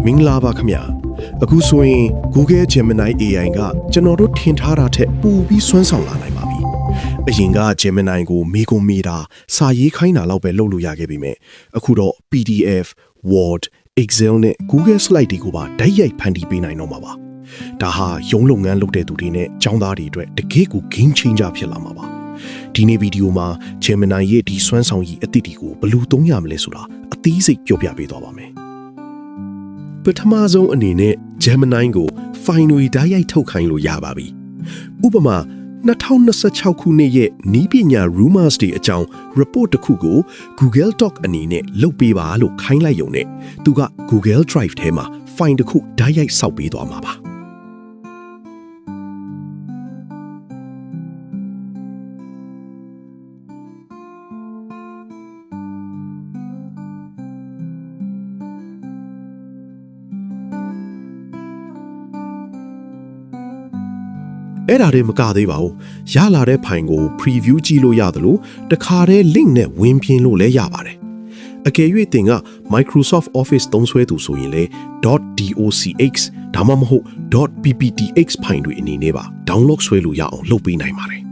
မင်္ဂလာပါခင်ဗျာအခုဆိုရင် Google Gemini AI ကကျွန်တော်တို့ထင်ထားတာထက်ပိုပြီးစွမ်းဆောင်လာနိုင်ပါပြီအရင်က Gemini ကိုမေးခွန်းမေးတာစာရေးခိုင်းတာလောက်ပဲလုပ်လို့ရခဲ့ပြီမဲ့အခုတော့ PDF Word Excel နဲ့ Google Slide တွေကိုပါဓာတ်ရိုက်ဖန်တီးပေးနိုင်တော့မှာပါဒါဟာရုံးလုပ်ငန်းလုပ်တဲ့သူတွေနဲ့ကျောင်းသားတွေအတွက်တကယ့်ကို game changer ဖြစ်လာမှာပါဒီနေ့ဗီဒီယိုမှာ Gemini ရဲ့ဒီစွမ်းဆောင်ရည်အသစ်တွေကိုဘယ်လိုသုံးရမလဲဆိုတာအသေးစိတ်ပြောပြပေးသွားပါမယ်ပထမဆုံးအနေနဲ့ Gemini ကို file တွေဓာတ်ရိုက်ထုတ်ခိုင်းလို့ရပါပြီဥပမာ2026ခုနှစ်ရဲ့နီးပညာ rumors တွေအကြောင်း report တစ်ခုကို Google Doc အနေနဲ့လုပ်ပေးပါလို့ခိုင်းလိုက်ရုံနဲ့သူက Google Drive ထဲမှာ file တစ်ခုဓာတ်ရိုက်ဆောက်ပေးသွားမှာပါအဲ့ဒါတွေမကသေးပါဘူးရလာတဲ့ဖိုင်ကို preview ကြည့်လို့ရသလိုတခါတည်း link နဲ့ဝင်ပြလို့လည်းရပါတယ်အကယ်၍သင်က Microsoft Office သုံးစွဲသူဆိုရင်လည်း .docx ဒါမှမဟုတ် .pptx ဖိုင်တွေအနေနဲ့ပါ download ဆွဲလို့ရအောင်လုပ်ပေးနိုင်ပါတယ်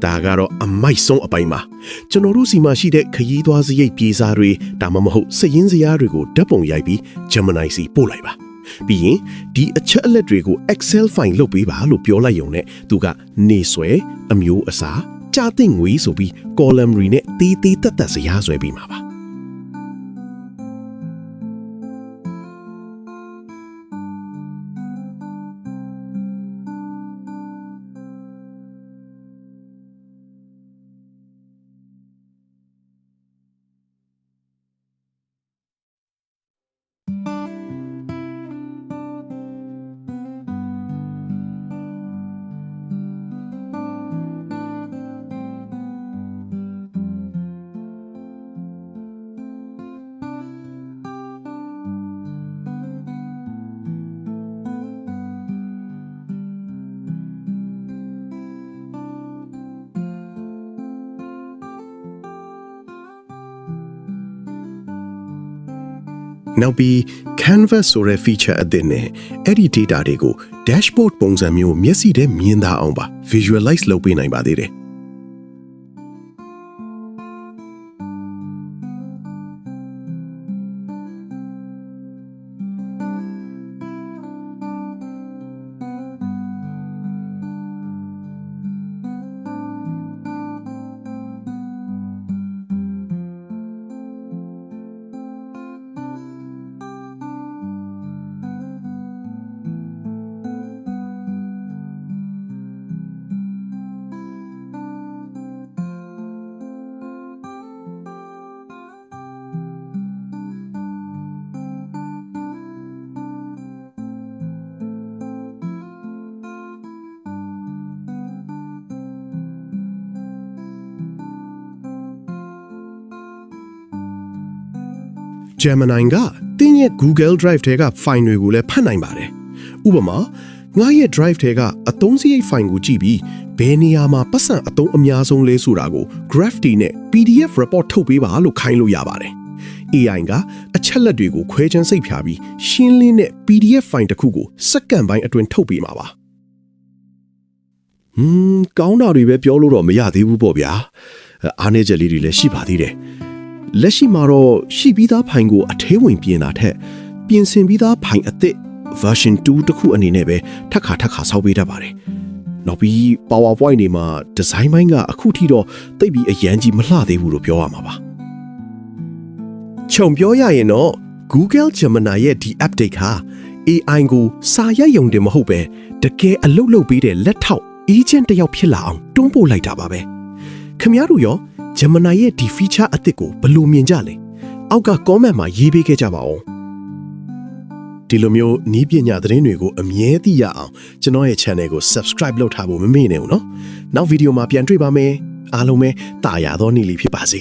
ဒါကတော့အမိုက်ဆုံးအပိုင်းပါကျွန်တော်တို့စီမှာရှိတဲ့ခရီးသွားစရိတ်ပြေးစားတွေဒါမှမဟုတ်စည်ရင်းစရာတွေကိုဓာတ်ပုံရိုက်ပြီး Gemini စီပို့လိုက်ပါပြီးရင်ဒီအချက်အလက်တွေကို Excel file လုပ်ပေးပါလို့ပြောလိုက်ရုံနဲ့သူကနေဆွဲအမျိုးအစားကြာသိငွေဆိုပြီး column တွေနဲ့တေးသေးတက်တက်စရာဆွဲပြီးမှာပါနောက်ပြီး Canvas ဆိုတဲ့ feature အသစ်နဲ့အဲ့ဒီ data တွေကို dashboard ပုံစံမျိုးမျက်စိထဲမြင်သာအောင်ပါ visualize လုပ်ပေးနိုင်ပါသေးတယ်Gemini ကတင်းရဲ့ Google Drive ထဲက file တွေကိုလည်းဖတ်နိုင်ပါတယ်။ဥပမာငါရဲ့ Drive ထဲကအသုံးစရိတ် file ကိုကြည့်ပြီးဘယ်နေရာမှာပတ်စံအသုံးအများဆုံးလဲဆိုတာကို graph တွေနဲ့ PDF report ထုတ်ပေးပါလို့ခိုင်းလို့ရပါတယ်။ AI ကအချက်လက်တွေကိုခွဲခြမ်းစိတ်ဖြာပြီးရှင်းလင်းတဲ့ PDF file တစ်ခုကိုစက္ကန့်ပိုင်းအတွင်းထုတ်ပေးမှာပါ။ကောင်းတာတွေပဲပြောလို့တော့မရသေးဘူးပေါ့ဗျာ။အားနည်းချက်လေးတွေလည်းရှိပါသေးတယ်။လက်ရှိမှာတော့ရှိပြီးသားဖိုင်ကိုအထဲဝင်ပြင်တာထက်ပြင်ဆင်ပြီးသားဖိုင်အသစ် version 2တစ်ခုအနေနဲ့ပဲထပ်ခါဆောက်ပေးတတ်ပါတယ်။နောက်ပြီး PowerPoint တွေမှာ design ပိုင်းကအခုထိတော့တိတ်ပြီးအရန်ကြီးမလှသေးဘူးလို့ပြောရမှာပါ။ခြုံပြောရရင်တော့ Google Gemini ရဲ့ဒီ update ဟာ AI ကိုစာရိုက်ရုံတင်မဟုတ်ပဲတကယ်အလုပ်လုပ်ပေးတဲ့လက်ထောက် agent တစ်ယောက်ဖြစ်လာအောင်တွန်းပို့လိုက်တာပါပဲ။ခင်ဗျားတို့ရောGemini ရဲ့ဒီ feature အသစ်ကိုဘယ်လိုမြင်ကြလဲအောက်က comment မှာရေးပေးခဲ့ကြပါဦးဒီလိုမျိုးနီးပညာသတင်းတွေကိုအမြဲသိရအောင်ကျွန်တော်ရဲ့ channel ကို subscribe လုပ်ထားဖို့မမေ့နဲ့ဦးနော်နောက်ဗီဒီယိုမှာပြန်တွေ့ပါမယ်အားလုံးပဲတာယာသောနေ့လေးဖြစ်ပါစေ